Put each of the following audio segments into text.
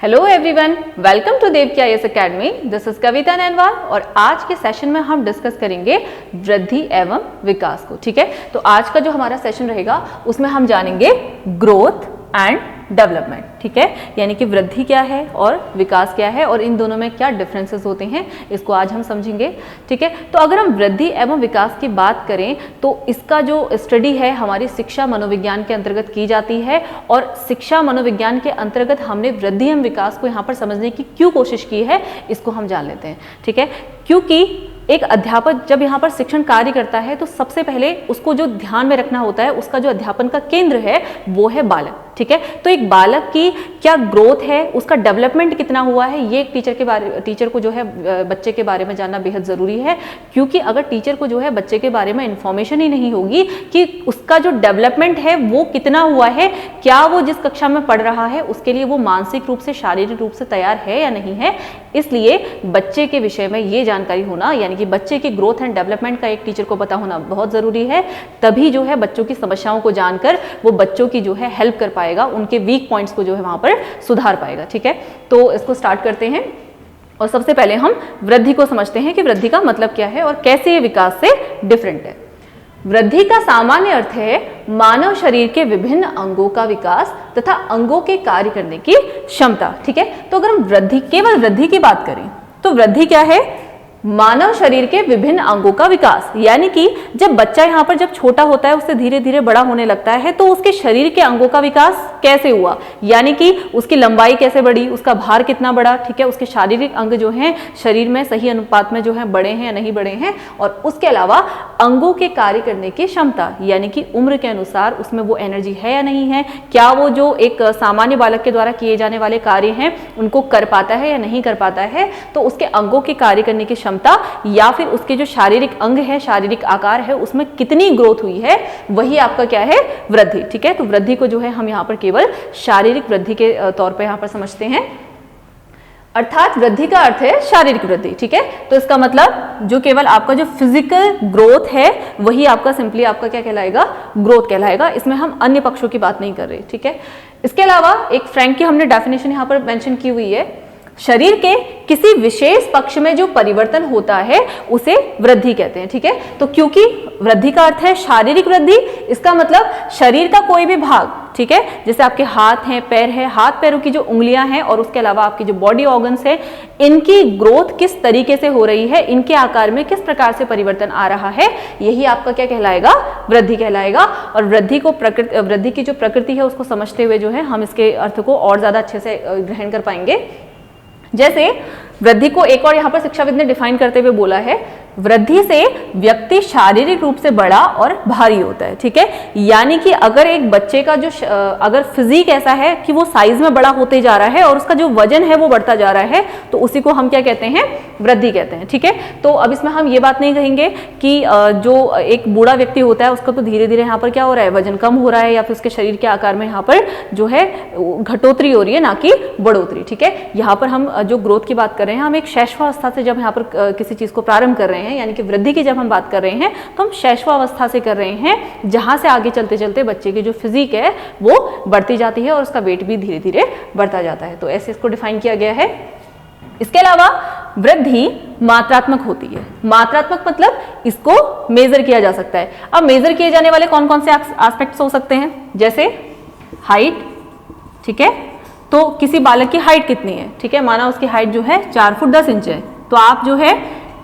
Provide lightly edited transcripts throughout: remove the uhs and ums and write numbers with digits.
Hello everyone, welcome to Devaki IAS academy. This is Kavita Nainwal और आज के सेशन में हम डिस्कस करेंगे वृद्धि एवं विकास को। ठीक है, तो आज का जो हमारा सेशन रहेगा उसमें हम जानेंगे ग्रोथ एंड डेवलपमेंट। ठीक है, यानी कि वृद्धि क्या है और विकास क्या है और इन दोनों में क्या डिफरेंसेस होते हैं, इसको आज हम समझेंगे। ठीक है, तो अगर हम वृद्धि एवं विकास की बात करें तो इसका जो स्टडी है हमारी शिक्षा मनोविज्ञान के अंतर्गत की जाती है और शिक्षा मनोविज्ञान के अंतर्गत हमने वृद्धि एवं विकास को यहाँ पर समझने की क्यों कोशिश की है, इसको हम जान लेते हैं। ठीक है, क्योंकि एक अध्यापक जब यहाँ पर शिक्षण कार्य करता है तो सबसे पहले उसको जो ध्यान में रखना होता है, उसका जो अध्यापन का केंद्र है वो है बालक। ठीक है, तो एक बालक की क्या ग्रोथ है, उसका डेवलपमेंट कितना हुआ है, ये एक टीचर को जो है बच्चे के बारे में जानना बेहद ज़रूरी है। क्योंकि अगर टीचर को जो है बच्चे के बारे में इंफॉर्मेशन ही नहीं होगी कि उसका जो डेवलपमेंट है वो कितना हुआ है, क्या वो जिस कक्षा में पढ़ रहा है उसके लिए वो मानसिक रूप से शारीरिक रूप से तैयार है या नहीं है, इसलिए बच्चे के विषय में ये जानकारी होना, यानी कि बच्चे की ग्रोथ एंड डेवलपमेंट का एक टीचर को पता होना बहुत ज़रूरी है। तभी जो है बच्चों की समस्याओं को जानकर वो बच्चों की जो है हेल्प कर पाएगा, उनके वीक पॉइंट्स को जो है वहाँ पर सुधार पाएगा। ठीक है, तो इसको स्टार्ट करते हैं और सबसे पहले हम वृद्धि को समझते हैं कि वृद्धि का मतलब क्या है और कैसे ये विकास से डिफरेंट है। वृद्धि का सामान्य अर्थ है मानव शरीर के विभिन्न अंगों का विकास तथा अंगों के कार्य करने की क्षमता। ठीक है, तो अगर हम केवल वृद्धि की बात करें तो वृद्धि क्या है? मानव शरीर के विभिन्न अंगों का विकास, यानी कि जब बच्चा यहाँ पर जब छोटा होता है उससे धीरे धीरे बड़ा होने लगता है तो उसके शरीर के अंगों का विकास कैसे हुआ, यानी कि उसकी लंबाई कैसे बढ़ी, उसका भार कितना बढ़ा। ठीक है, उसके शारीरिक अंग जो हैं शरीर में सही अनुपात में जो है बढ़े हैं या नहीं बढ़े हैं, और उसके अलावा अंगों के कार्य करने की क्षमता, यानी कि उम्र के अनुसार उसमें वो एनर्जी है या नहीं है, क्या वो जो एक सामान्य बालक के द्वारा किए जाने वाले कार्य हैं उनको कर पाता है या नहीं कर पाता है। तो उसके अंगों के कार्य करने की या फिर उसके जो शारीरिक अंग है, शारीरिक आकार है, उसमें कितनी ग्रोथ हुई है, वही आपका क्या है? वृद्धि। ठीक है, तो वृद्धि को जो है हम यहाँ पर केवल शारीरिक वृद्धि के तौर पर यहाँ पर समझते हैं, अर्थात वृद्धि का अर्थ है शारीरिक वृद्धि। ठीक है, तो इसका मतलब जो केवल आपका जो फिजिकल ग्रोथ है वही आपका सिंपली आपका क्या कहलाएगा? ग्रोथ कहलाएगा। इसमें हम अन्य पक्षों की बात नहीं कर रहे। ठीक है, इसके अलावा एक फ्रैंक की हमने डेफिनेशन यहाँ पर मेंशन की हुई है, शरीर के किसी विशेष पक्ष में जो परिवर्तन होता है उसे वृद्धि कहते हैं। ठीक है, तो क्योंकि वृद्धि का अर्थ है शारीरिक वृद्धि, इसका मतलब शरीर का कोई भी भाग, ठीक है, जैसे आपके हाथ हैं, पैर है, हाथ पैरों की जो उंगलियां हैं और उसके अलावा आपकी जो बॉडी ऑर्गन्स है, इनकी ग्रोथ किस तरीके से हो रही है, इनके आकार में किस प्रकार से परिवर्तन आ रहा है, यही आपका क्या कहलाएगा? वृद्धि कहलाएगा। और वृद्धि की जो प्रकृति है उसको समझते हुए जो है हम इसके अर्थ को और ज्यादा अच्छे से ग्रहण कर पाएंगे। जैसे वृद्धि को एक और यहाँ पर शिक्षाविद ने डिफाइन करते हुए बोला है, वृद्धि से व्यक्ति शारीरिक रूप से बड़ा और भारी होता है। ठीक है, यानी कि अगर एक बच्चे का जो अगर फिजिक ऐसा है कि वो साइज में बड़ा होते जा रहा है और उसका जो वजन है वो बढ़ता जा रहा है, तो उसी को हम क्या कहते हैं? वृद्धि कहते हैं। ठीक है, तो अब इसमें हम ये बात नहीं कहेंगे कि जो एक बूढ़ा व्यक्ति होता है उसका तो धीरे धीरे यहाँ पर क्या हो रहा है? वजन कम हो रहा है या फिर उसके शरीर के आकार में यहाँ पर जो है घटोतरी हो रही है, ना कि बढ़ोतरी। ठीक है, यहाँ पर हम जो ग्रोथ की बात कर रहे हैं, हम एक शैशवावस्था से जब यहाँ पर किसी चीज को प्रारंभ कर रहे हैं, यानी कि वृद्धि की जब हम बात कर रहे हैं तो हम शैशवावस्था से कर रहे हैं, जहां से आगे चलते चलते बच्चे की जो फिजिक है वो बढ़ती जाती है और उसका वेट भी धीरे धीरे बढ़ता जाता है। तो ऐसे इसको डिफाइन किया गया है। इसके अलावा वृद्धि मात्रात्मक होती है। मात्रात्मक मतलब इसको मेजर किया जा सकता है। अब मेजर किए जाने वाले कौन कौन से एस्पेक्ट्स हो सकते हैं? जैसे हाइट। ठीक है, तो किसी बालक की हाइट कितनी है? ठीक है, माना उसकी हाइट जो है 4 फुट 10 इंच है, तो आप जो है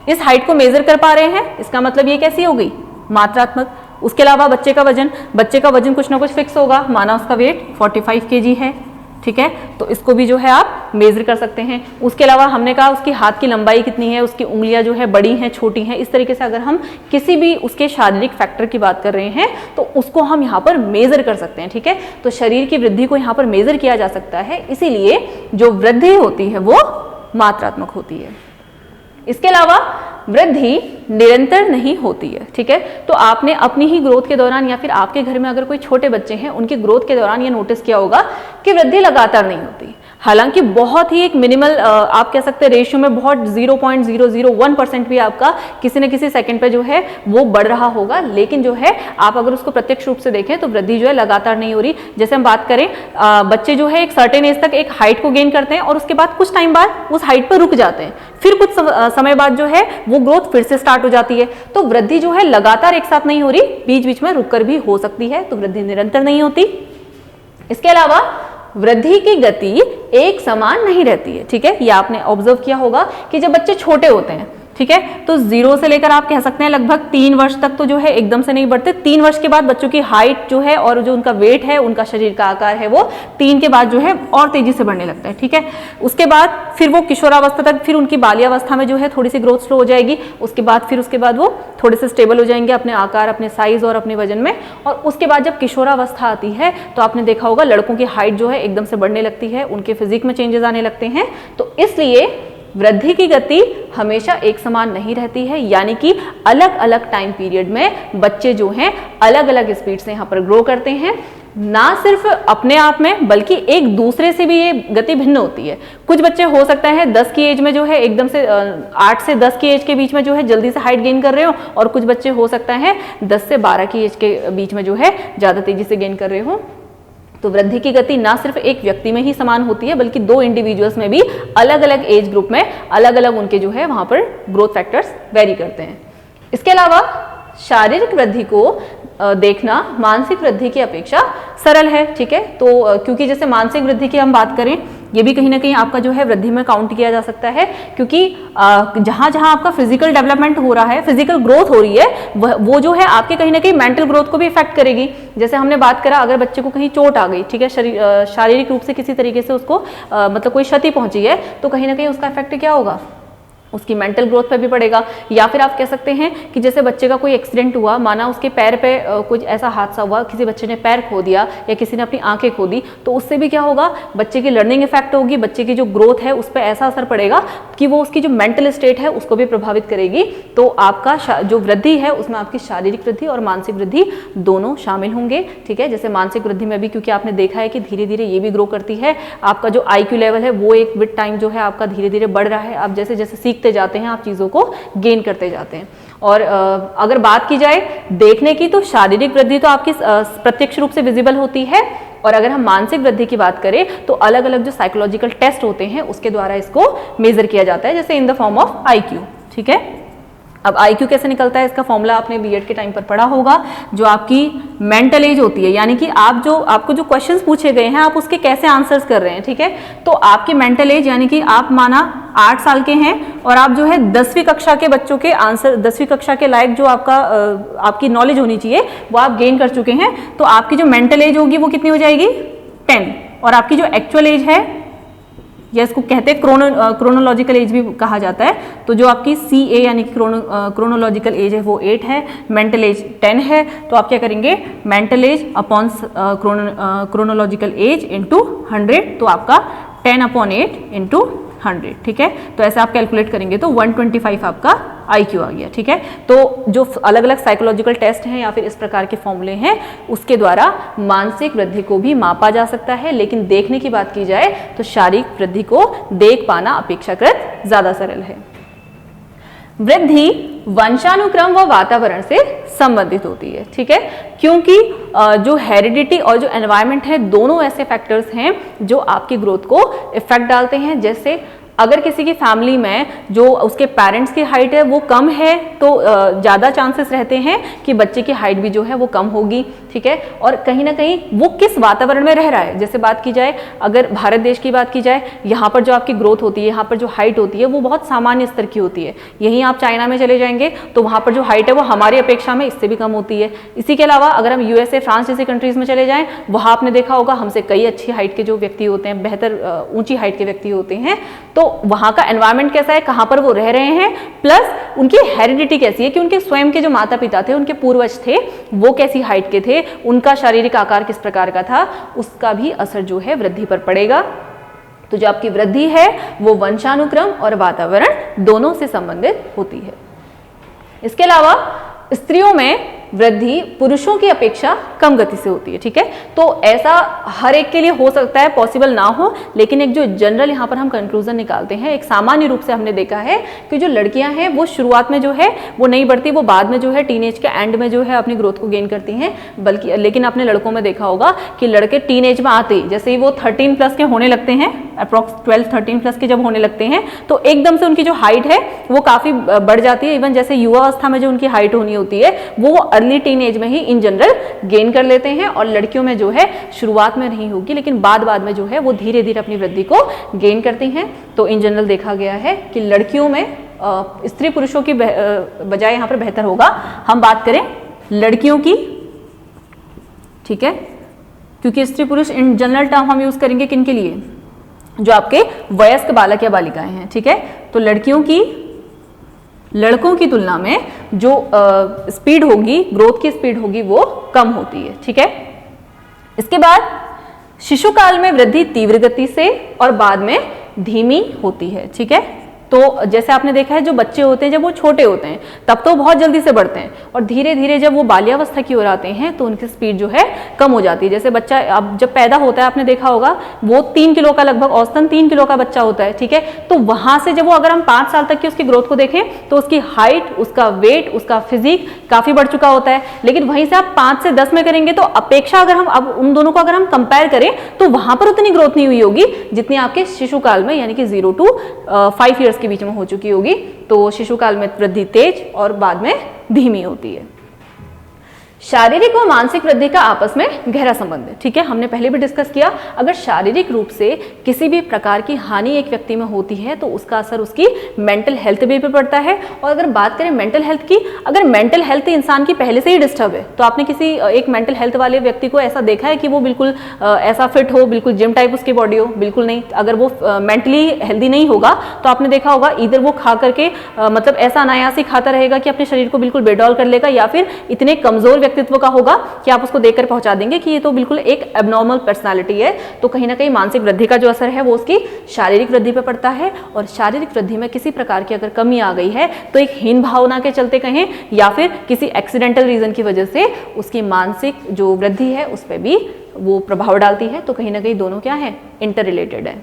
इस हाइट को मेजर कर पा रहे हैं, इसका मतलब ये कैसी हो गई? मात्रात्मक। उसके अलावा बच्चे का वजन कुछ ना कुछ फिक्स होगा, माना उसका वेट 45 kg है। ठीक है, तो इसको भी जो है आप मेजर कर सकते हैं। उसके अलावा हमने कहा उसकी हाथ की लंबाई कितनी है, उसकी उंगलियां जो है बड़ी हैं, छोटी हैं, इस तरीके से अगर हम किसी भी उसके शारीरिक फैक्टर की बात कर रहे हैं तो उसको हम यहाँ पर मेजर कर सकते हैं। ठीक है, तो शरीर की वृद्धि को यहाँ पर मेजर किया जा सकता है, इसीलिए जो वृद्धि होती है वो मात्रात्मक होती है। इसके अलावा वृद्धि निरंतर नहीं होती है। ठीक है, तो आपने अपनी ही ग्रोथ के दौरान या फिर आपके घर में अगर कोई छोटे बच्चे हैं उनकी ग्रोथ के दौरान ये नोटिस किया होगा कि वृद्धि लगातार नहीं होती। हालांकि बहुत ही एक मिनिमल आप कह सकते हैं रेशियो में बहुत 0.001% भी आपका किसी न किसी सेकंड पे जो है वो बढ़ रहा होगा, लेकिन जो है आप अगर उसको प्रत्यक्ष रूप से देखें तो वृद्धि जो है लगातार नहीं हो रही। जैसे हम बात करें बच्चे जो है एक सर्टेन एज तक एक हाइट को गेन करते हैं और उसके बाद कुछ टाइम बाद उस हाइट पर रुक जाते हैं, फिर कुछ समय बाद जो है वो ग्रोथ फिर से स्टार्ट हो जाती है। तो वृद्धि जो है लगातार एक साथ नहीं हो रही, बीच बीच में रुककर भी हो सकती है, तो वृद्धि निरंतर नहीं होती। इसके अलावा वृद्धि की गति एक समान नहीं रहती है, ठीक है। ये आपने ऑब्जर्व किया होगा कि जब बच्चे छोटे होते हैं, ठीक है, तो 0 से लेकर आप कह सकते हैं लगभग 3 वर्ष तक तो जो है एकदम से नहीं बढ़ते। 3 वर्ष के बाद बच्चों की हाइट जो है और जो उनका वेट है, उनका शरीर का आकार है, वो 3 के बाद जो है और तेजी से बढ़ने लगता है, ठीक है। उसके बाद फिर वो किशोरावस्था तक, फिर उनकी बाल्यावस्था में जो है थोड़ी सी ग्रोथ स्लो हो जाएगी। उसके बाद वो थोड़े से स्टेबल हो जाएंगे अपने आकार, अपने साइज और अपने वजन में। और उसके बाद जब किशोरावस्था आती है तो आपने देखा होगा लड़कों की हाइट जो है एकदम से बढ़ने लगती है, उनके फिजिक में चेंजेस आने लगते हैं। तो इसलिए वृद्धि की गति हमेशा एक समान नहीं रहती है, यानी कि अलग अलग टाइम पीरियड में बच्चे जो हैं अलग अलग स्पीड से यहाँ पर ग्रो करते हैं। ना सिर्फ अपने आप में बल्कि एक दूसरे से भी ये गति भिन्न होती है। कुछ बच्चे हो सकता है 10 की एज में जो है एकदम से 8 से 10 की एज के बीच में जो है जल्दी से हाइट गेन कर रहे हो, और कुछ बच्चे हो सकता है 10 से 12 की एज के बीच में जो है ज्यादा तेजी से गेन कर रहे हो। तो वृद्धि की गति ना सिर्फ एक व्यक्ति में ही समान होती है बल्कि 2 इंडिविजुअल्स में भी अलग अलग एज ग्रुप में अलग अलग उनके जो है वहां पर ग्रोथ फैक्टर्स वेरी करते हैं। इसके अलावा शारीरिक वृद्धि को देखना मानसिक वृद्धि की अपेक्षा सरल है, ठीक है। तो क्योंकि जैसे मानसिक वृद्धि की हम बात करें, ये भी कहीं ना कहीं आपका जो है वृद्धि में काउंट किया जा सकता है, क्योंकि जहां जहां आपका फिजिकल डेवलपमेंट हो रहा है, फिजिकल ग्रोथ हो रही है, वो जो है आपके कहीं ना कहीं मेंटल ग्रोथ को भी इफेक्ट करेगी। जैसे हमने बात करा, अगर बच्चे को कहीं चोट आ गई, ठीक है, शारीरिक रूप से किसी तरीके से उसको मतलब कोई क्षति पहुंची है, तो कहीं ना कहीं उसका इफेक्ट क्या होगा, उसकी मेंटल ग्रोथ पे भी पड़ेगा। या फिर आप कह सकते हैं कि जैसे बच्चे का कोई एक्सीडेंट हुआ, माना उसके पैर पे कुछ ऐसा हादसा हुआ, किसी बच्चे ने पैर खो दिया या किसी ने अपनी आंखें खो दी, तो उससे भी क्या होगा, बच्चे की लर्निंग इफेक्ट होगी, बच्चे की जो ग्रोथ है उस पर ऐसा असर पड़ेगा कि वो उसकी जो मेंटल स्टेट है उसको भी प्रभावित करेगी। तो आपका जो वृद्धि है उसमें आपकी शारीरिक वृद्धि और मानसिक वृद्धि दोनों शामिल होंगे, ठीक है। जैसे मानसिक वृद्धि में भी क्योंकि आपने देखा है कि धीरे धीरे ये भी ग्रो करती है, आपका जो IQ लेवल है वो एक विद टाइम जो है आपका धीरे धीरे बढ़ रहा है। आप जैसे जैसे सीखते जाते हैं आप चीज़ों को गेन करते जाते हैं। और अगर बात की जाए देखने की, तो शारीरिक वृद्धि तो आपकी प्रत्यक्ष रूप से विजिबल होती है, और अगर हम मानसिक वृद्धि की बात करें तो अलग अलग जो साइकोलॉजिकल टेस्ट होते हैं उसके द्वारा इसको मेजर किया जाता है, जैसे in the form of IQ, ठीक है। अब IQ कैसे निकलता है, इसका फॉर्मूला आपने बीएड के टाइम पर पढ़ा होगा। जो आपकी मेंटल एज होती है, यानी कि आपको जो क्वेश्चंस पूछे गए हैं आप उसके कैसे आंसर्स कर रहे हैं, ठीक है। तो आपकी मेंटल एज यानी कि आप माना 8 साल के हैं और आप जो है 10वीं कक्षा के बच्चों के आंसर, 10वीं कक्षा के लायक जो आपकी नॉलेज होनी चाहिए वो आप गेन कर चुके हैं, तो आपकी जो मेंटल एज होगी वो कितनी हो जाएगी 10, और आपकी जो एक्चुअल एज है, या इसको कहते हैं क्रोनोलॉजिकल एज भी कहा जाता है, तो जो आपकी CA यानी कि क्रोनोलॉजिकल एज है वो 8 है, मेंटल एज 10 है। तो आप क्या करेंगे, mental as upon chronological age into 100, तो आपका 10/8 इंटू 100, ठीक है। तो ऐसे आप कैलकुलेट करेंगे तो 125 आपका IQ आ गया, ठीक है। तो जो अलग अलग साइकोलॉजिकल टेस्ट हैं या फिर इस प्रकार के फॉर्मूले हैं उसके द्वारा मानसिक वृद्धि को भी मापा जा सकता है, लेकिन देखने की बात की जाए तो शारीरिक वृद्धि को देख पाना अपेक्षाकृत ज्यादा सरल है। वृद्धि वंशानुक्रम व वातावरण से संबंधित होती है, ठीक है, क्योंकि जो हेरिडिटी और जो एनवायरनमेंट है दोनों ऐसे फैक्टर्स हैं जो आपकी ग्रोथ को इफेक्ट डालते हैं। जैसे अगर किसी की फैमिली में जो उसके पेरेंट्स की हाइट है वो कम है तो ज़्यादा चांसेस रहते हैं कि बच्चे की हाइट भी जो है वो कम होगी, ठीक है। और कहीं ना कहीं वो किस वातावरण में रह रहा है, जैसे बात की जाए अगर भारत देश की बात की जाए, यहाँ पर जो आपकी ग्रोथ होती है, यहाँ पर जो हाइट होती है वो बहुत सामान्य स्तर की होती है। यहीं आप चाइना में चले जाएंगे तो वहाँ पर जो हाइट है वो हमारी अपेक्षा में इससे भी कम होती है। इसी के अलावा अगर हम USA, फ्रांस जैसी कंट्रीज में चले जाएँ, वहाँ आपने देखा होगा हमसे कई अच्छी हाइट के जो व्यक्ति होते हैं, बेहतर ऊंची हाइट के व्यक्ति होते हैं। तो वहां का एनवायरनमेंट कैसा है, कहां पर वो रह रहे हैं, प्लस उनकी हेरिडिटी कैसी है कि उनके स्वयं के जो माता पिता थे, उनके पूर्वज थे, वो कैसी हाइट के थे, उनका शारीरिक आकार किस प्रकार का था, उसका भी असर जो है वृद्धि पर पड़ेगा। तो जो आपकी वृद्धि है वो वंशानुक्रम और वातावरण दोनों से संबंधित होती है। इसके अलावा स्त्रियों में वृद्धि पुरुषों की अपेक्षा कम गति से होती है, ठीक है। तो ऐसा हर एक के लिए हो सकता है, पॉसिबल ना हो, लेकिन एक जो जनरल यहाँ पर हम कंक्लूजन निकालते हैं, एक सामान्य रूप से हमने देखा है कि जो लड़कियां हैं वो शुरुआत में जो है वो नहीं बढ़ती, वो बाद में जो है टीनेज के एंड में जो है अपनी ग्रोथ को गेन करती हैं, बल्कि लेकिन आपने लड़कों में देखा होगा कि लड़के टीनेज में आते ही जैसे ही वो 13 प्लस के होने लगते हैं, अप्रॉक्स 12-13 प्लस के जब होने लगते हैं तो एकदम से उनकी जो हाइट है वो काफी बढ़ जाती है। इवन जैसे युवा अवस्था में जो उनकी हाइट होनी होती है वो अर्ली टीनेज में ही इन जनरल गेन कर लेते हैं, और लड़कियों में जो है शुरुआत में नहीं होगी लेकिन बाद में जो है वो धीरे धीरे अपनी वृद्धि को गेन करती हैं। तो इन जनरल देखा गया है कि लड़कियों में स्त्री पुरुषों की बजाय यहाँ पर बेहतर होगा हम बात करें लड़कियों की, ठीक है, क्योंकि स्त्री पुरुष इन जनरल टर्म हम यूज करेंगे किन के लिए, जो आपके वयस्क बालक या बालिकाएं हैं, ठीक है। तो लड़कियों की लड़कों की तुलना में जो स्पीड होगी, ग्रोथ की स्पीड होगी वो कम होती है, ठीक है। इसके बाद शिशु काल में वृद्धि तीव्र गति से और बाद में धीमी होती है, ठीक है। तो जैसे आपने देखा है जो बच्चे होते हैं जब वो छोटे होते हैं तब तो बहुत जल्दी से बढ़ते हैं, और धीरे धीरे जब वो बाल्यावस्था की ओर आते हैं तो उनकी स्पीड जो है कम हो जाती है। जैसे बच्चा अब जब पैदा होता है आपने देखा होगा वो 3 किलो का, लगभग औसतन 3 किलो का बच्चा होता है, ठीक है। तो वहां से जब वो अगर हम 5 साल तक की उसकी ग्रोथ को देखें तो उसकी हाइट, उसका वेट, उसका फिजिक काफी बढ़ चुका होता है, लेकिन वहीं से आप 5 से 10 में करेंगे तो अपेक्षा अगर हम अब उन दोनों को अगर हम कंपेयर करें तो वहां पर उतनी ग्रोथ नहीं हुई होगी जितनी आपके शिशु काल में यानी कि 0 to 5 ईयर्स के बीच में हो चुकी होगी। तो शिशु काल में वृद्धि तेज और बाद में धीमी होती है। शारीरिक व मानसिक वृद्धि का आपस में गहरा संबंध है, ठीक है। हमने पहले भी डिस्कस किया, अगर शारीरिक रूप से किसी भी प्रकार की हानि एक व्यक्ति में होती है तो उसका असर उसकी मेंटल हेल्थ पे भी पड़ता है। और अगर बात करें मेंटल हेल्थ की, अगर मेंटल हेल्थ इंसान की पहले से ही डिस्टर्ब है तो आपने किसी एक मेंटल हेल्थ वाले व्यक्ति को ऐसा देखा है कि वो बिल्कुल ऐसा फिट हो, बिल्कुल जिम टाइप उसकी बॉडी हो, बिल्कुल नहीं। अगर वो मेंटली हेल्दी नहीं होगा तो आपने देखा होगा इधर वो खा करके मतलब ऐसा अनायास ही खाता रहेगा कि अपने शरीर को बिल्कुल बेडौल कर लेगा, या फिर इतने कमजोर व्यक्तित्व का होगा कि आप उसको देखकर पहुंचा देंगे कि ये तो बिल्कुल एक एबनॉर्मल पर्सनालिटी है। तो कहीं ना कहीं मानसिक वृद्धि का जो असर है वो उसकी शारीरिक वृद्धि पर पड़ता है, और शारीरिक वृद्धि में किसी प्रकार की अगर कमी आ गई है तो एक हीन भावना के चलते कहें या फिर किसी एक्सीडेंटल रीजन की वजह से उसकी मानसिक जो वृद्धि है उस पर भी वो प्रभाव डालती है। तो कहीं ना कहीं दोनों क्या है, इंटर रिलेटेड है।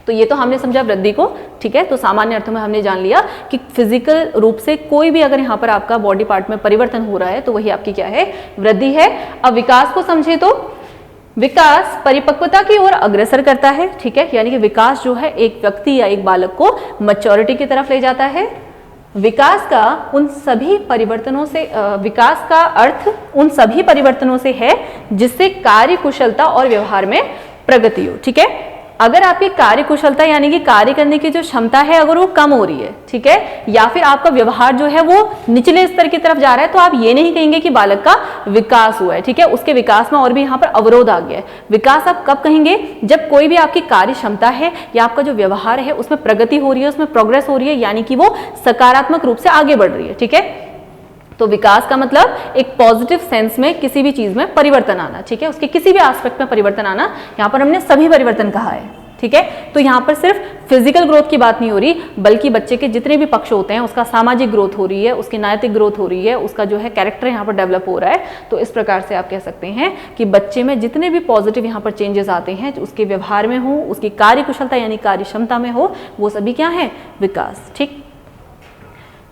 तो ये तो हमने समझा वृद्धि को, ठीक है। तो सामान्य अर्थों में हमने जान लिया कि फिजिकल रूप से कोई भी अगर यहाँ पर आपका बॉडी पार्ट में परिवर्तन हो रहा है तो वही आपकी क्या है, वृद्धि है। अब विकास को समझे तो विकास परिपक्वता की ओर अग्रसर करता है, ठीक है। यानी कि विकास जो है एक व्यक्ति या एक बालक को मैच्योरिटी की तरफ ले जाता है। विकास का उन सभी परिवर्तनों से विकास का अर्थ उन सभी परिवर्तनों से है जिससे कार्य कुशलता और व्यवहार में प्रगति हो, ठीक है। अगर आपकी कार्य कुशलता यानी कि कार्य करने की जो क्षमता है अगर वो कम हो रही है, ठीक है, या फिर आपका व्यवहार जो है वो निचले स्तर की तरफ जा रहा है तो आप ये नहीं कहेंगे कि बालक का विकास हुआ है, ठीक है। उसके विकास में और भी यहाँ पर अवरोध आ गया है। विकास आप कब कहेंगे, जब कोई भी आपकी कार्य क्षमता है या आपका जो व्यवहार है उसमें प्रगति हो रही है, उसमें प्रोग्रेस हो रही है, यानी कि वो सकारात्मक रूप से आगे बढ़ रही है, ठीक है। तो विकास का मतलब एक पॉजिटिव सेंस में किसी भी चीज में परिवर्तन आना, ठीक है, उसके किसी भी एस्पेक्ट में परिवर्तन आना। यहाँ पर हमने सभी परिवर्तन कहा है, ठीक है। तो यहाँ पर सिर्फ फिजिकल ग्रोथ की बात नहीं हो रही, बल्कि बच्चे के जितने भी पक्ष होते हैं उसका सामाजिक ग्रोथ हो रही है, उसकी नैतिक ग्रोथ हो रही है, उसका जो है कैरेक्टर यहाँ पर डेवलप हो रहा है। तो इस प्रकार से आप कह सकते हैं कि बच्चे में जितने भी पॉजिटिव यहाँ पर चेंजेस आते हैं, उसके व्यवहार में हो, उसकी कार्य कुशलता यानी कार्य क्षमता में हो, वो सभी क्या है, विकास, ठीक।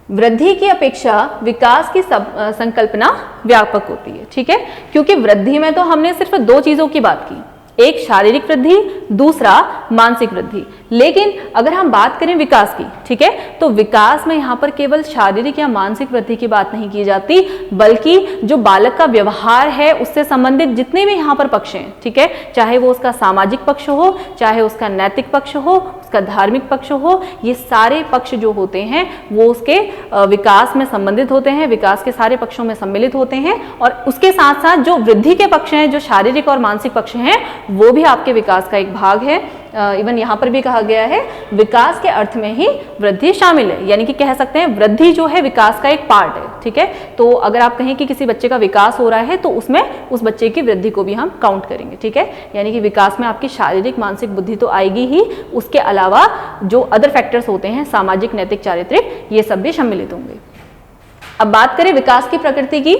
वृद्धि की अपेक्षा विकास की संकल्पना व्यापक होती है, ठीक है, क्योंकि वृद्धि में तो हमने सिर्फ 2 चीजों की बात की, एक शारीरिक वृद्धि, दूसरा मानसिक वृद्धि। लेकिन अगर हम बात करें विकास की, ठीक है, तो विकास में यहाँ पर केवल शारीरिक या मानसिक वृद्धि की बात नहीं की जाती, बल्कि जो बालक का व्यवहार है उससे संबंधित जितने भी यहाँ पर पक्ष हैं, ठीक है, चाहे वो उसका सामाजिक पक्ष हो, चाहे उसका नैतिक पक्ष हो, उसका धार्मिक पक्ष हो, ये सारे पक्ष जो होते हैं वो उसके विकास में संबंधित होते हैं, विकास के सारे पक्षों में सम्मिलित होते हैं। और उसके साथ साथ जो वृद्धि के पक्ष हैं, जो शारीरिक और मानसिक पक्ष हैं, वो भी आपके विकास का एक भाग है। इवन यहाँ पर भी कहा गया है विकास के अर्थ में ही वृद्धि शामिल है, यानी कि कह सकते हैं वृद्धि जो है विकास का एक पार्ट है, ठीक है। तो अगर आप कहें कि किसी बच्चे का विकास हो रहा है तो उसमें उस बच्चे की वृद्धि को भी हम काउंट करेंगे, ठीक है। यानी कि विकास में आपकी शारीरिक मानसिक बुद्धि तो आएगी ही, उसके अलावा जो अदर फैक्टर्स होते हैं, सामाजिक, नैतिक, चारित्रिक, ये सब भी सम्मिलित होंगे। अब बात करें विकास की प्रकृति की,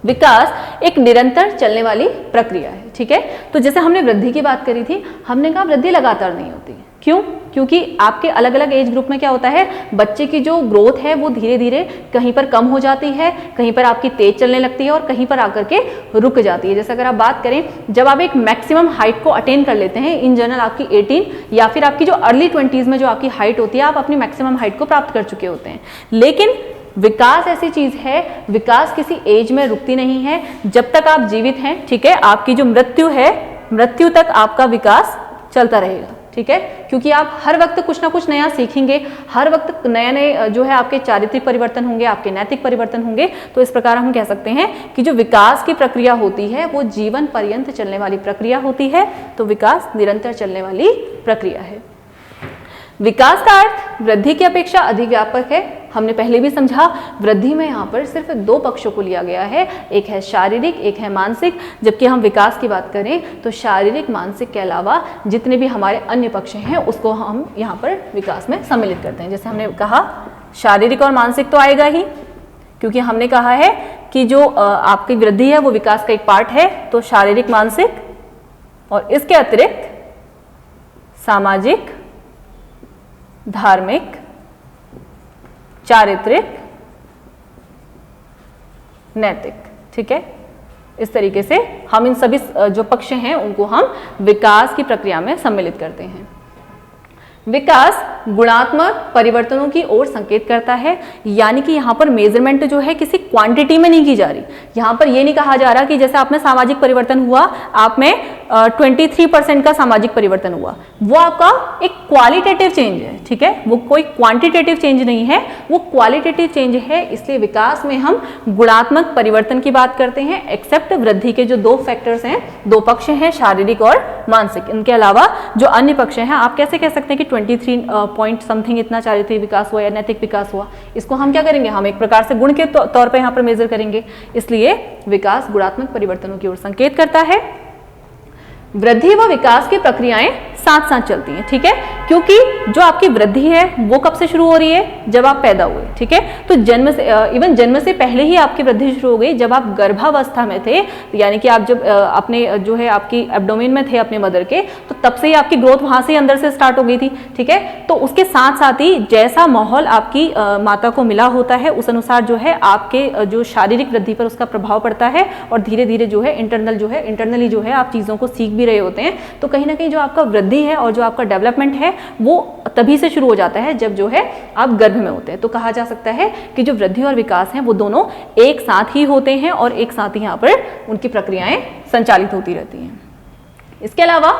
विकास एक निरंतर चलने वाली प्रक्रिया है, ठीक है। तो जैसे हमने वृद्धि की बात करी थी, हमने कहा वृद्धि लगातार नहीं होती। क्यों? क्योंकि आपके अलग अलग एज ग्रुप में क्या होता है, बच्चे की जो ग्रोथ है वो धीरे धीरे कहीं पर कम हो जाती है, कहीं पर आपकी तेज चलने लगती है और कहीं पर आकर के रुक जाती है। जैसे अगर आप बात करें, जब आप एक मैक्सिमम हाइट को अटेन कर लेते हैं, इन जनरल आपकी 18 या फिर आपकी जो अर्ली 20s में जो आपकी हाइट होती है, आप अपनी मैक्सिमम हाइट को प्राप्त कर चुके होते हैं। लेकिन विकास ऐसी चीज है, विकास किसी एज में रुकती नहीं है। जब तक आप जीवित हैं, ठीक है, आपकी जो मृत्यु है, मृत्यु तक आपका विकास चलता रहेगा, ठीक है। क्योंकि आप हर वक्त कुछ ना कुछ नया सीखेंगे, हर वक्त नए नए जो है आपके चारित्रिक परिवर्तन होंगे, आपके नैतिक परिवर्तन होंगे। तो इस प्रकार हम कह सकते हैं कि जो विकास की प्रक्रिया होती है वो जीवन पर्यंत चलने वाली प्रक्रिया होती है। तो विकास निरंतर चलने वाली प्रक्रिया है। विकास का अर्थ वृद्धि की अपेक्षा अधिक व्यापक है। हमने पहले भी समझा, वृद्धि में यहाँ पर सिर्फ दो पक्षों को लिया गया है, एक है शारीरिक, एक है मानसिक। जबकि हम विकास की बात करें तो शारीरिक, मानसिक के अलावा जितने भी हमारे अन्य पक्ष हैं उसको हम यहाँ पर विकास में सम्मिलित करते हैं। जैसे हमने कहा शारीरिक और मानसिक तो आएगा ही, क्योंकि हमने कहा है कि जो आपकी वृद्धि है वो विकास का एक पार्ट है। तो शारीरिक, मानसिक और इसके अतिरिक्त सामाजिक, धार्मिक, चारित्रिक, नैतिक, ठीक है। इस तरीके से हम इन सभी जो पक्ष हैं उनको हम विकास की प्रक्रिया में सम्मिलित करते हैं। विकास गुणात्मक परिवर्तनों की ओर संकेत करता है, यानी कि यहाँ पर मेजरमेंट जो है किसी क्वांटिटी में नहीं की जा रही। यहाँ पर ये नहीं कहा जा रहा कि जैसे आप में सामाजिक परिवर्तन हुआ, आप में 23% का सामाजिक परिवर्तन हुआ, वो आपका एक क्वालिटेटिव चेंज है, ठीक है। वो कोई क्वांटिटेटिव चेंज नहीं है, वो क्वालिटेटिव चेंज है। इसलिए विकास में हम गुणात्मक परिवर्तन की बात करते हैं, एक्सेप्ट वृद्धि के जो दो फैक्टर्स हैं, दो पक्ष हैं, शारीरिक और मानसिक। इनके अलावा जो अन्य पक्ष हैं, आप कैसे कह सकते हैं कि 23 पॉइंट समथिंग इतना चारित्रिक विकास हुआ या नैतिक विकास हुआ, इसको हम क्या करेंगे, हम एक प्रकार से गुण के तौर पर यहाँ पर मेजर करेंगे। इसलिए विकास गुणात्मक परिवर्तनों की ओर संकेत करता है। वृद्धि व विकास की प्रक्रियाएं साथ साथ चलती हैं, ठीक है। क्योंकि जो आपकी वृद्धि है वो कब से शुरू हो रही है, जब आप पैदा हुए, ठीक है। तो जन्म से, इवन जन्म से पहले ही आपकी वृद्धि शुरू हो गई। जब आप गर्भावस्था में थे, यानी कि आप जब अपने जो है आपकी एब्डोमेन में थे अपने मदर के, तो तब से ही आपकी ग्रोथ वहां से अंदर से स्टार्ट हो गई थी, ठीक है। तो उसके साथ साथ ही जैसा माहौल आपकी माता को मिला होता है, उस अनुसार जो है आपके जो शारीरिक वृद्धि पर उसका प्रभाव पड़ता है और धीरे धीरे जो है इंटरनली जो है आप चीजों को सीख रहे होते हैं। तो कहीं ना कहीं जो आपका वृद्धि है और जो आपका डेवलपमेंट है वो तभी से शुरू हो जाता है जब जो है आप गर्भ में होते हैं। तो कहा जा सकता है कि जो वृद्धि और विकास है वो दोनों एक साथ ही होते हैं और एक साथ ही यहाँ पर उनकी प्रक्रियाएं संचालित होती रहती हैं। इसके अलावा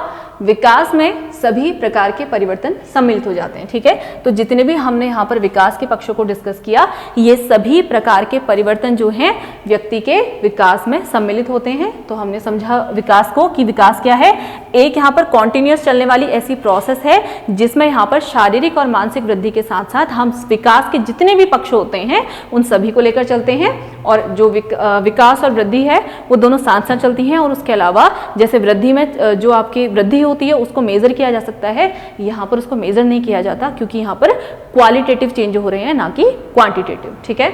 विकास में सभी प्रकार के परिवर्तन सम्मिलित हो जाते हैं, ठीक है। तो जितने भी हमने यहाँ पर विकास के पक्षों को डिस्कस किया, ये सभी प्रकार के परिवर्तन जो हैं व्यक्ति के विकास में सम्मिलित होते हैं। तो हमने समझा विकास को कि विकास क्या है, एक यहाँ पर कॉन्टिन्यूअस चलने वाली ऐसी प्रोसेस है जिसमें यहाँ पर शारीरिक और मानसिक वृद्धि के साथ साथ हम विकास के जितने भी पक्ष होते हैं उन सभी को लेकर चलते हैं। और जो विकास और वृद्धि है वो दोनों साथ साथ चलती हैं। और उसके अलावा जैसे वृद्धि में जो आपकी वृद्धि होती है उसको मेजर किया जा सकता है, यहाँ पर उसको मेजर नहीं किया जाता क्योंकि यहाँ पर क्वालिटेटिव चेंज हो रहे हैं, ना कि क्वांटिटेटिव, ठीक है।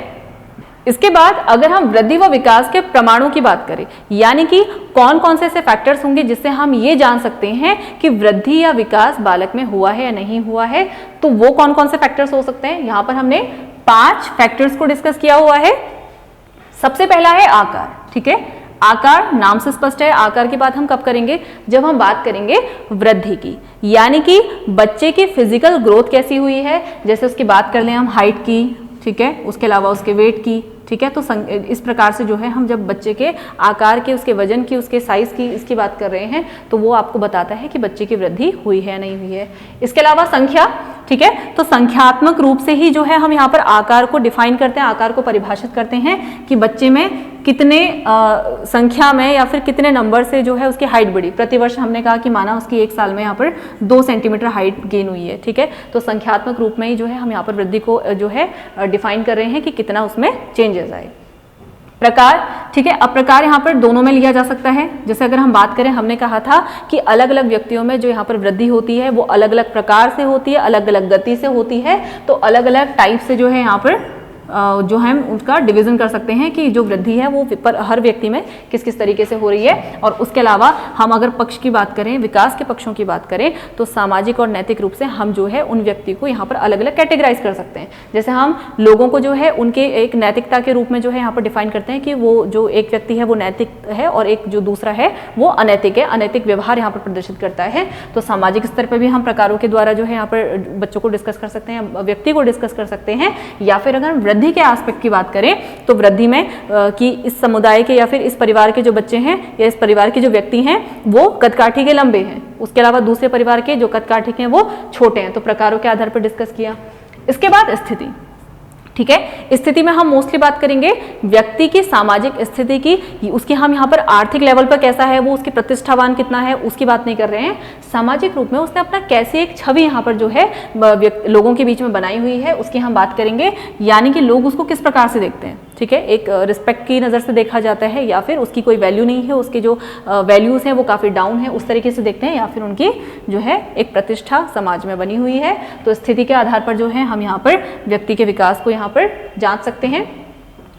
इसके बाद अगर हम वृद्धि व विकास के प्रमाणों की बात करें, यानी कि कौन कौन से ऐसे फैक्टर्स होंगे जिससे हम ये जान सकते हैं कि वृद्धि या विकास बालक में हुआ है या नहीं हुआ है, तो वो कौन कौन से फैक्टर्स हो सकते हैं। यहाँ पर हमने 5 फैक्टर्स को डिस्कस किया हुआ है। सबसे पहला है आकार, ठीक है। आकार नाम से स्पष्ट है। आकार की बात हम कब करेंगे, जब हम बात करेंगे वृद्धि की, यानी कि बच्चे की फिजिकल ग्रोथ कैसी हुई है। जैसे उसकी बात कर लें हम हाइट की, ठीक है, उसके अलावा उसके वेट की, ठीक है। तो इस प्रकार से जो है हम जब बच्चे के आकार के, उसके वजन की, उसके साइज की, इसकी बात कर रहे हैं तो वो आपको बताता है कि बच्चे की वृद्धि हुई है या नहीं हुई है। इसके अलावा संख्या, ठीक है। तो संख्यात्मक रूप से ही जो है हम यहाँ पर आकार को डिफाइन करते हैं, आकार को परिभाषित करते हैं कि बच्चे में कितने संख्या में या फिर कितने नंबर से जो है उसकी हाइट बढ़ी। प्रतिवर्ष हमने कहा कि माना उसकी 1 साल में यहाँ पर 2 सेंटीमीटर हाइट गेन हुई है, ठीक है। तो संख्यात्मक रूप में ही जो है हम यहाँ पर वृद्धि को जो है डिफाइन कर रहे हैं कि कितना उसमें चेंजेस आए। प्रकार, ठीक है। अब प्रकार यहाँ पर दोनों में लिया जा सकता है। जैसे अगर हम बात करें, हमने कहा था कि अलग अलग व्यक्तियों में जो यहाँ पर वृद्धि होती है वो अलग अलग प्रकार से होती है, अलग अलग गति से होती है। तो अलग अलग टाइप से जो है यहाँ पर जो हम उनका डिवीजन कर सकते हैं कि जो वृद्धि है वो हर व्यक्ति में किस किस तरीके से हो रही है। और उसके अलावा हम अगर पक्ष की बात करें, विकास के पक्षों की बात करें, तो सामाजिक और नैतिक रूप से हम जो है उन व्यक्ति को यहाँ पर अलग अलग कैटेगराइज कर सकते हैं। जैसे हम लोगों को जो है उनके एक नैतिकता के रूप में जो है यहाँ पर डिफाइन करते हैं कि वो जो एक व्यक्ति है वो नैतिक है और एक जो दूसरा है वो अनैतिक है, अनैतिक व्यवहार यहाँ पर प्रदर्शित करता है। तो सामाजिक स्तर पर भी हम प्रकारों के द्वारा जो है यहाँ पर बच्चों को डिस्कस कर सकते हैं, व्यक्ति को डिस्कस कर सकते हैं। या फिर अगर वृद्धि के एस्पेक्ट की बात करें तो वृद्धि में कि इस समुदाय के या फिर इस परिवार के जो बच्चे हैं या इस परिवार के जो व्यक्ति हैं वो कदकाठी के लंबे हैं, उसके अलावा दूसरे परिवार के जो कदकाठी के हैं वो छोटे हैं। तो प्रकारों के आधार पर डिस्कस किया। इसके बाद स्थिति, ठीक है। स्थिति में हम मोस्टली बात करेंगे व्यक्ति की सामाजिक स्थिति की, उसकी हम यहाँ पर आर्थिक लेवल पर कैसा है वो, उसकी प्रतिष्ठावान कितना है उसकी बात नहीं कर रहे हैं। सामाजिक रूप में उसने अपना कैसी एक छवि यहाँ पर जो है लोगों के बीच में बनाई हुई है उसकी हम बात करेंगे, यानी कि लोग उसको किस प्रकार से देखते हैं, ठीक है। एक रिस्पेक्ट की नज़र से देखा जाता है या फिर उसकी कोई वैल्यू नहीं है, उसके जो वैल्यूज़ हैं वो काफ़ी डाउन है, उस तरीके से देखते हैं, या फिर उनकी जो है एक प्रतिष्ठा समाज में बनी हुई है। तो स्थिति के आधार पर जो है हम यहाँ पर व्यक्ति के विकास को यहाँ पर जांच सकते हैं।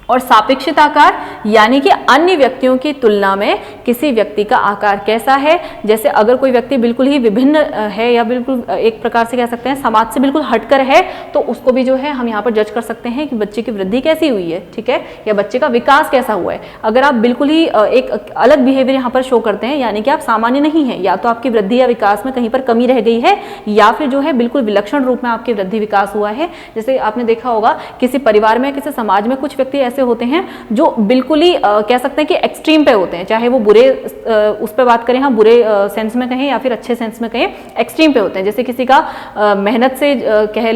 और सापेक्षित आकार, यानी कि अन्य व्यक्तियों की तुलना में किसी व्यक्ति का आकार कैसा है। जैसे अगर कोई व्यक्ति बिल्कुल ही विभिन्न है या बिल्कुल एक प्रकार से कह सकते हैं समाज से बिल्कुल हटकर है, तो उसको भी जो है हम यहाँ पर जज कर सकते हैं कि बच्चे की वृद्धि कैसी हुई है, ठीक है, या बच्चे का विकास कैसा हुआ है। अगर आप बिल्कुल ही एक अलग बिहेवियर यहाँ पर शो करते हैं, यानी कि आप सामान्य नहीं है, या तो आपकी वृद्धि या विकास में कहीं पर कमी रह गई है, या फिर जो है बिल्कुल विलक्षण रूप में आपकी वृद्धि विकास हुआ है। जैसे आपने देखा होगा किसी परिवार में, किसी समाज में कुछ व्यक्ति ऐसे होते हैं जो बिल्कुल ही कह सकते हैं कि एक्सट्रीम पे होते हैं, चाहे वो बुरे उस पे बात करें, हम बुरे सेंस में कहें या फिर अच्छे सेंस में कहें, एक्सट्रीम पे होते हैं। जैसे किसी का मेहनत से कह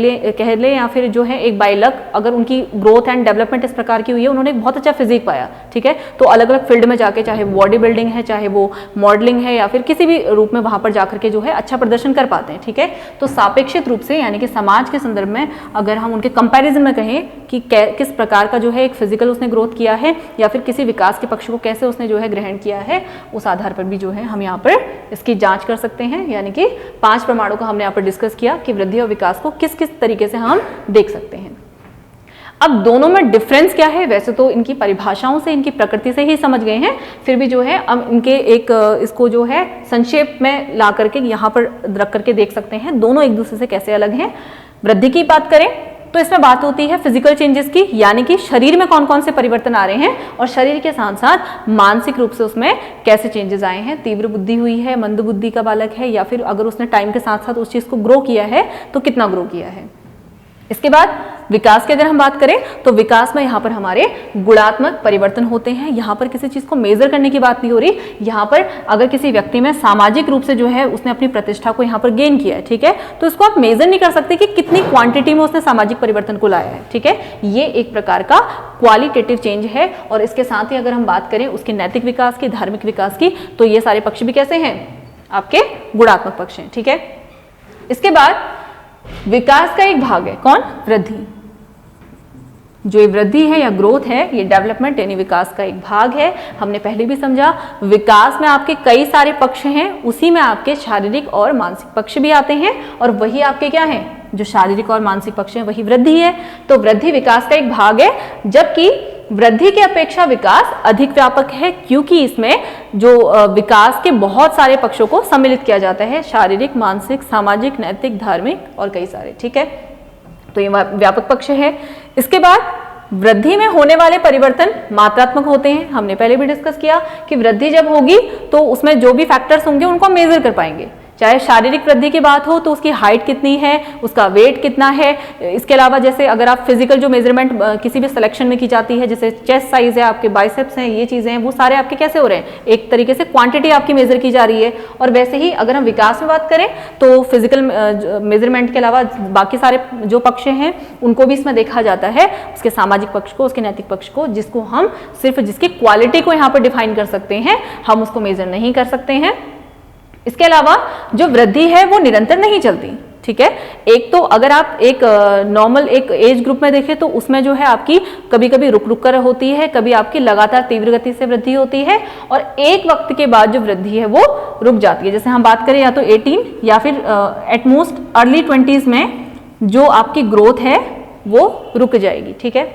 ले या फिर जो है एक बाय लक अगर उनकी ग्रोथ एंड डेवलपमेंट इस प्रकार की हुई है, उन्होंने एक बहुत अच्छा फिजिक पाया, ठीक है, तो अलग अलग फील्ड में जाके, चाहे बॉडी बिल्डिंग है, चाहे वो मॉडलिंग है, या फिर किसी भी रूप में वहां पर जाकर के जो है अच्छा प्रदर्शन कर पाते हैं, ठीक है। तो सापेक्षित रूप से, यानी कि समाज के संदर्भ में अगर हम उनके कंपैरिजन में कहें कि किस प्रकार का जो है एक फिजिकल उसने ग्रोथ किया है, या फिर किसी विकास के पक्ष को कैसे उसने जो है ग्रहण किया है, उस आधार पर भी जो है हम यहाँ पर इसकी जांच कर सकते हैं। यानी कि 5 प्रमाणों को हमने यहाँ पर डिस्कस किया कि वृद्धि और विकास को किस किस तरीके से हम देख सकते हैं। अब दोनों में डिफरेंस क्या है, वैसे तो इनकी परिभाषाओं से, इनकी प्रकृति से ही समझ गए हैं, फिर भी जो है हम इनके एक इसको जो है संक्षेप में ला करके यहाँ पर रख करके देख सकते हैं दोनों एक दूसरे से कैसे अलग हैं। वृद्धि की बात करें तो इसमें बात होती है फिजिकल चेंजेस की, यानी कि शरीर में कौन कौन से परिवर्तन आ रहे हैं और शरीर के साथ साथ मानसिक रूप से उसमें कैसे चेंजेस आए हैं। तीव्र बुद्धि हुई है, मंद बुद्धि का बालक है, या फिर अगर उसने टाइम के साथ साथ उस चीज को ग्रो किया है तो कितना ग्रो किया है। इसके बाद विकास की अगर हम बात करें तो विकास में यहाँ पर हमारे गुणात्मक परिवर्तन होते हैं। यहाँ पर किसी चीज को मेजर करने की बात नहीं हो रही, यहाँ पर अगर किसी व्यक्ति में सामाजिक रूप से जो है उसने अपनी प्रतिष्ठा को यहाँ पर गेन किया है, ठीक है, तो इसको आप मेजर नहीं कर सकते कि कितनी क्वांटिटी में उसने सामाजिक परिवर्तन को लाया है, ठीक है। ये एक प्रकार का क्वालिटेटिव चेंज है। और इसके साथ ही अगर हम बात करें उसके नैतिक विकास की, धार्मिक विकास की, तो ये सारे पक्ष भी कैसे हैं, आपके गुणात्मक पक्ष हैं, ठीक है। इसके बाद विकास का एक भाग है कौन, वृद्धि। जो ये वृद्धि है या ग्रोथ है, ये डेवलपमेंट यानी विकास का एक भाग है। हमने पहले भी समझा विकास में आपके कई सारे पक्ष हैं, उसी में आपके शारीरिक और मानसिक पक्ष भी आते हैं, और वही आपके क्या हैं, जो शारीरिक और मानसिक पक्ष हैं वही वृद्धि है। तो वृद्धि विकास का एक भाग है, जबकि वृद्धि की अपेक्षा विकास अधिक व्यापक है, क्योंकि इसमें जो विकास के बहुत सारे पक्षों को सम्मिलित किया जाता है, शारीरिक, मानसिक, सामाजिक, नैतिक, धार्मिक और कई सारे, ठीक है। तो ये व्यापक पक्ष है। इसके बाद वृद्धि में होने वाले परिवर्तन मात्रात्मक होते हैं। हमने पहले भी डिस्कस किया कि वृद्धि जब होगी तो उसमें जो भी फैक्टर्स होंगे उनको हम मेजर कर पाएंगे। चाहे शारीरिक वृद्धि की बात हो तो उसकी हाइट कितनी है, उसका वेट कितना है। इसके अलावा जैसे अगर आप फिजिकल जो मेजरमेंट किसी भी सिलेक्शन में की जाती है, जैसे चेस्ट साइज है, आपके बाइसेप्स हैं, ये चीजें हैं, वो सारे आपके कैसे हो रहे हैं, एक तरीके से क्वांटिटी आपकी मेजर की जा रही है। और वैसे ही अगर हम विकास में बात करें तो फिजिकल मेजरमेंट के अलावा बाकी सारे जो पक्ष हैं उनको भी इसमें देखा जाता है, उसके सामाजिक पक्ष को, उसके नैतिक पक्ष को, जिसको हम सिर्फ जिसकी क्वालिटी को यहाँ पर डिफाइन कर सकते हैं, हम उसको मेजर नहीं कर सकते हैं। इसके अलावा जो वृद्धि है वो निरंतर नहीं चलती, ठीक है। एक तो अगर आप एक नॉर्मल एक एज ग्रुप में देखें तो उसमें जो है आपकी कभी कभी रुक रुक कर होती है, कभी आपकी लगातार तीव्र गति से वृद्धि होती है, और एक वक्त के बाद जो वृद्धि है वो रुक जाती है। जैसे हम बात करें या तो 18 या फिर एटमोस्ट अर्ली 20s में जो आपकी ग्रोथ है वो रुक जाएगी, ठीक है।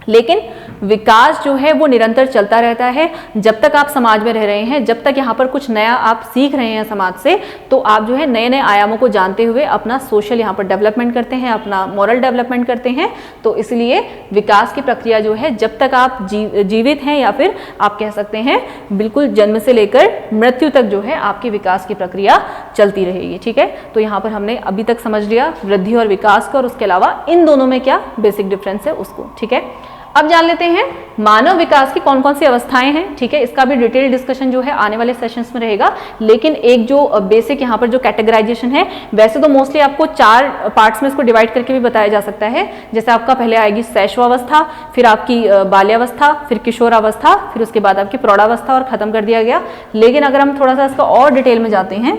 लेकिन विकास जो है वो निरंतर चलता रहता है। जब तक आप समाज में रह रहे हैं, जब तक यहाँ पर कुछ नया आप सीख रहे हैं समाज से, तो आप जो है नए नए आयामों को जानते हुए अपना सोशल यहाँ पर डेवलपमेंट करते हैं, अपना मॉरल डेवलपमेंट करते हैं। तो इसलिए विकास की प्रक्रिया जो है जब तक आप जीवित हैं, या फिर आप कह सकते हैं बिल्कुल जन्म से लेकर मृत्यु तक जो है आपकी विकास की प्रक्रिया चलती रहेगी। ठीक है, तो यहाँ पर हमने अभी तक समझ लिया वृद्धि और विकास का, और उसके अलावा इन दोनों में क्या बेसिक डिफरेंस है उसको। ठीक है, अब जान लेते हैं मानव विकास की कौन कौन सी अवस्थाएं हैं। ठीक है, इसका भी डिटेल डिस्कशन जो है आने वाले सेशंस में रहेगा, लेकिन एक जो बेसिक यहाँ पर जो कैटेगराइजेशन है, वैसे तो मोस्टली आपको 4 पार्ट्स में इसको डिवाइड करके भी बताया जा सकता है। जैसे आपका पहले आएगी शैशवावस्था, फिर आपकी बाल्यावस्था, फिर किशोरावस्था, फिर उसके बाद आपकी प्रौढ़ावस्था, और खत्म कर दिया गया। लेकिन अगर हम थोड़ा सा इसका और डिटेल में जाते हैं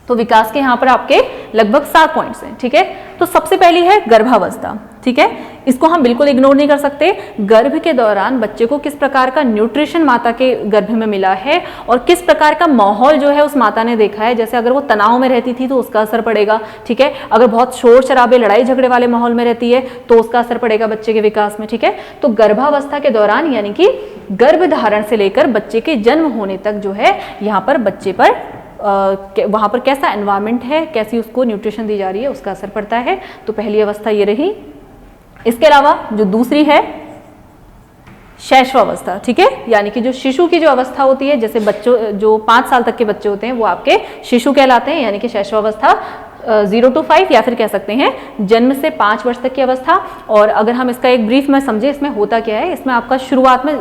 तो विकास के यहाँ पर आपके लगभग 7 पॉइंट्स हैं। ठीक है, तो सबसे पहली है गर्भावस्था। ठीक है, इसको हम बिल्कुल इग्नोर नहीं कर सकते। गर्भ के दौरान बच्चे को किस प्रकार का न्यूट्रिशन माता के गर्भ में मिला है, और किस प्रकार का माहौल जो है उस माता ने देखा है। जैसे अगर वो तनाव में रहती थी तो उसका असर पड़ेगा। ठीक है, अगर बहुत शोर शराबे लड़ाई झगड़े वाले माहौल में रहती है तो उसका असर पड़ेगा बच्चे के विकास में। ठीक है, तो गर्भावस्था के दौरान यानी कि गर्भधारण से लेकर बच्चे के जन्म होने तक जो है यहाँ पर बच्चे पर वहाँ पर कैसा एनवायरनमेंट है, कैसी उसको न्यूट्रिशन दी जा रही है, उसका असर पड़ता है। तो पहली अवस्था ये रही। इसके अलावा जो दूसरी है शैशवावस्था। ठीक है, यानी कि जो शिशु की जो अवस्था होती है, जैसे बच्चों जो 5 साल तक के बच्चे होते हैं वो आपके शिशु कहलाते हैं, यानी कि शैशवावस्था 0 to 5, या फिर कह सकते हैं जन्म से 5 वर्ष तक की अवस्था। और अगर हम इसका एक ब्रीफ में समझे, इसमें होता क्या है, इसमें आपका शुरुआत में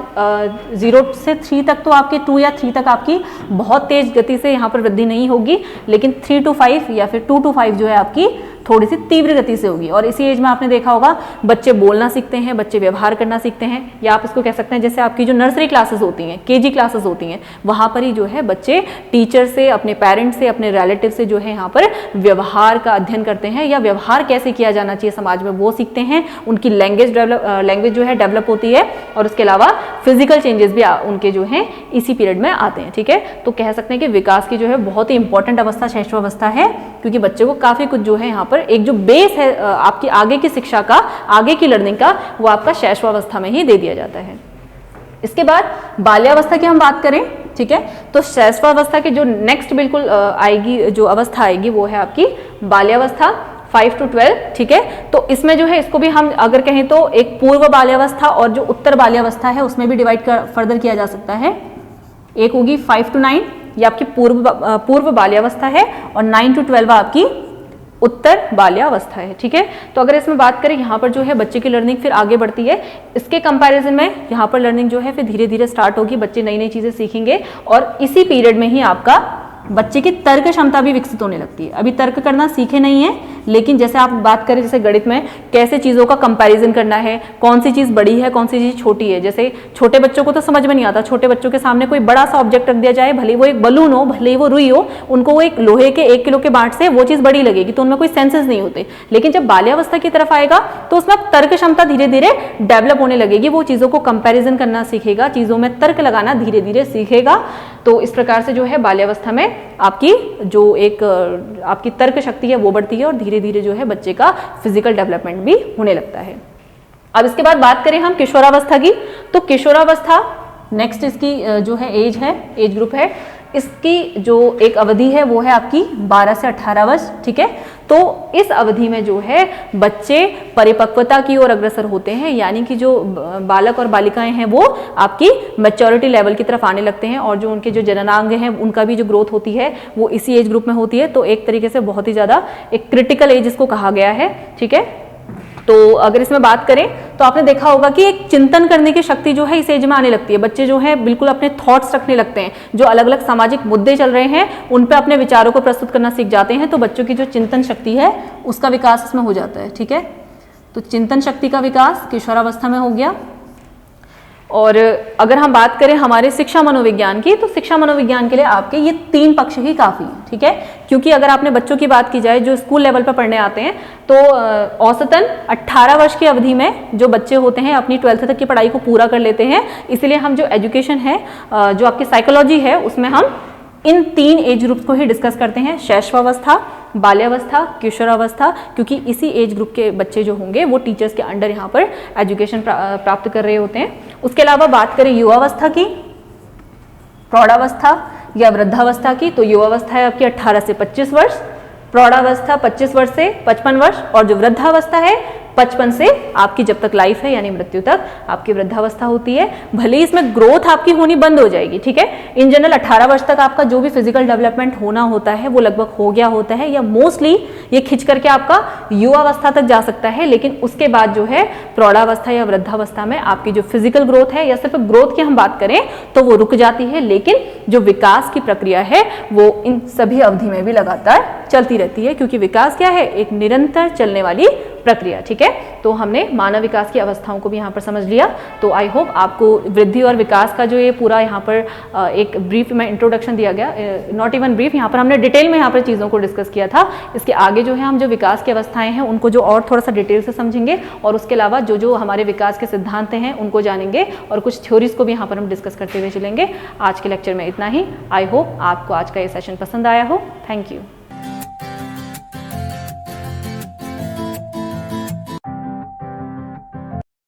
0 से 3 तक तो आपके 2 या 3 तक आपकी बहुत तेज गति से यहाँ पर वृद्धि नहीं होगी, लेकिन 3 to 5 या फिर 2 to 5 जो है आपकी थोड़ी सी तीव्र गति से होगी। और इसी एज में आपने देखा होगा बच्चे बोलना सीखते हैं, बच्चे व्यवहार करना सीखते हैं, या आप इसको कह सकते हैं जैसे आपकी जो नर्सरी क्लासेस होती हैं, केजी क्लासेस होती हैं, वहाँ पर ही जो है बच्चे टीचर से, अपने पेरेंट्स से, अपने रिलेटिव से जो है यहाँ पर व्यवहार का अध्ययन करते हैं, या व्यवहार कैसे किया जाना चाहिए समाज में वो सीखते हैं। उनकी लैंग्वेज जो है डेवलप होती है, और उसके अलावा फिजिकल चेंजेस भी उनके जो हैं इसी पीरियड में आते हैं। ठीक है, तो कह सकते हैं कि विकास की जो है बहुत ही इंपॉर्टेंट अवस्था शैशवावस्था है, क्योंकि बच्चे को काफी कुछ जो है यहाँ पर एक जो बेस है आपकी आगे की शिक्षा का, आगे की लर्निंग का, वो आपका शैशवावस्था में ही दे दिया जाता है। इसके बाद बाल्यावस्था की हम बात करें, ठीक है, तो शैशवावस्था के जो नेक्स्ट बिल्कुल आएगी जो अवस्था आएगी वो है आपकी बाल्यावस्था 5 to 12। ठीक है, तो इसमें जो है इसको भी हम अगर कहें तो एक पूर्व बाल्यावस्था और जो उत्तर बाल्यावस्था है उसमें भी डिवाइड फर्दर किया जा सकता है। एक होगी 5 to 9, ये आपकी पूर्व बाल्यावस्था है, और 9 to 12 आपकी उत्तर बाल्यावस्था है। ठीक है, तो अगर इसमें बात करें यहाँ पर जो है बच्चे की लर्निंग फिर आगे बढ़ती है। इसके कंपैरिजन में यहाँ पर लर्निंग जो है फिर धीरे धीरे स्टार्ट होगी, बच्चे नई नई चीजें सीखेंगे, और इसी पीरियड में ही आपका बच्चे की तर्क क्षमता भी विकसित होने लगती है। अभी तर्क करना सीखे नहीं है, लेकिन जैसे आप बात करें जैसे गणित में कैसे चीज़ों का कंपैरिजन करना है, कौन सी चीज़ बड़ी है, कौन सी चीज़ छोटी है। जैसे छोटे बच्चों को तो समझ में नहीं आता, छोटे बच्चों के सामने कोई बड़ा सा ऑब्जेक्ट रख दिया जाए, भले वो एक बलून हो, भले वो रुई हो, उनको वो एक लोहे के 1 किलो के बाट से वो चीज़ बड़ी लगेगी, तो उनमें कोई सेंसेस नहीं होते। लेकिन जब बाल्यावस्था की तरफ आएगा तो उसमें तर्क क्षमता धीरे धीरे डेवलप होने लगेगी, वो चीज़ों को कंपैरिजन करना सीखेगा, चीज़ों में तर्क लगाना धीरे धीरे सीखेगा। तो इस प्रकार से जो है बाल्यावस्था में आपकी जो एक आपकी तर्क शक्ति है वो बढ़ती है, और धीरे धीरे जो है बच्चे का फिजिकल डेवलपमेंट भी होने लगता है। अब इसके बाद बात करें हम किशोरावस्था की, तो किशोरावस्था नेक्स्ट इसकी जो है एज ग्रुप है, इसकी जो एक अवधि है वो है आपकी 12 से 18 वर्ष। ठीक है, तो इस अवधि में जो है बच्चे परिपक्वता की ओर अग्रसर होते हैं, यानी कि जो बालक और बालिकाएं हैं वो आपकी मैच्योरिटी लेवल की तरफ आने लगते हैं, और जो उनके जो जननांग हैं उनका भी जो ग्रोथ होती है वो इसी एज ग्रुप में होती है। तो एक तरीके से बहुत ही ज़्यादा एक क्रिटिकल एज इसको कहा गया है। ठीक है, तो अगर इसमें बात करें तो आपने देखा होगा कि एक चिंतन करने की शक्ति जो है इस एज में आने लगती है। बच्चे जो है बिल्कुल अपने थॉट्स रखने लगते हैं, जो अलग अलग सामाजिक मुद्दे चल रहे हैं उन पे अपने विचारों को प्रस्तुत करना सीख जाते हैं। तो बच्चों की जो चिंतन शक्ति है उसका विकास इसमें हो जाता है। ठीक है, तो चिंतन शक्ति का विकास किशोरावस्था में हो गया। और अगर हम बात करें हमारे शिक्षा मनोविज्ञान की, तो शिक्षा मनोविज्ञान के लिए आपके ये 3 पक्ष ही काफ़ी हैं। ठीक है, क्योंकि अगर आपने बच्चों की बात की जाए जो स्कूल लेवल पर पढ़ने आते हैं, तो औसतन 18 वर्ष की अवधि में जो बच्चे होते हैं अपनी 12th तक की पढ़ाई को पूरा कर लेते हैं। इसलिए हम जो एजुकेशन है, जो आपकी साइकोलॉजी है, उसमें हम इन 3 एज ग्रुप्स को ही डिस्कस करते हैं, शैशवावस्था, बाल्यावस्था, किशोरावस्था, क्योंकि इसी एज ग्रुप के बच्चे जो होंगे वो टीचर्स के अंडर यहाँ पर एजुकेशन प्राप्त कर रहे होते हैं। उसके अलावा बात करें युवावस्था की, प्रौढ़ावस्था या वृद्धावस्था की, तो युवावस्था है आपकी 18 से 25 वर्ष, प्रौढ़ावस्था 25 वर्ष से 55 वर्ष, और जो वृद्धावस्था है 55 से आपकी जब तक लाइफ है यानी मृत्यु तक आपकी वृद्धावस्था होती है। भले ही इसमें ग्रोथ आपकी होनी बंद हो जाएगी, ठीक है। इन जनरल 18 वर्ष तक आपका जो भी फिजिकल डेवलपमेंट होना होता है वो लगभग हो गया होता है, या मोस्टली ये खिंच करके आपका युवावस्था तक जा सकता है, लेकिन उसके बाद जो है प्रौढ़ावस्था या वृद्धावस्था में आपकी जो फिजिकल ग्रोथ है या सिर्फ ग्रोथ की हम बात करें तो वो रुक जाती है, लेकिन जो विकास की प्रक्रिया है वो इन सभी अवधि में भी लगातार चलती रहती है, क्योंकि विकास क्या है, एक निरंतर चलने वाली प्रक्रिया, ठीक है। तो हमने मानव विकास की अवस्थाओं को भी यहाँ पर समझ लिया। तो आई होप आपको वृद्धि और विकास का जो ये पूरा यहाँ पर एक ब्रीफ में इंट्रोडक्शन दिया गया, नॉट इवन ब्रीफ, यहाँ पर हमने डिटेल में यहाँ पर चीज़ों को डिस्कस किया था। इसके आगे जो है हम जो विकास की अवस्थाएं हैं उनको जो और थोड़ा सा डिटेल से समझेंगे, और उसके अलावा जो जो हमारे विकास के सिद्धांत हैं उनको जानेंगे, और कुछ थ्योरीज को भी यहाँ पर हम डिस्कस करते हुए चलेंगे। आज के लेक्चर में इतना ही। आई होप आपको आज का ये सेशन पसंद आया हो। Thank you.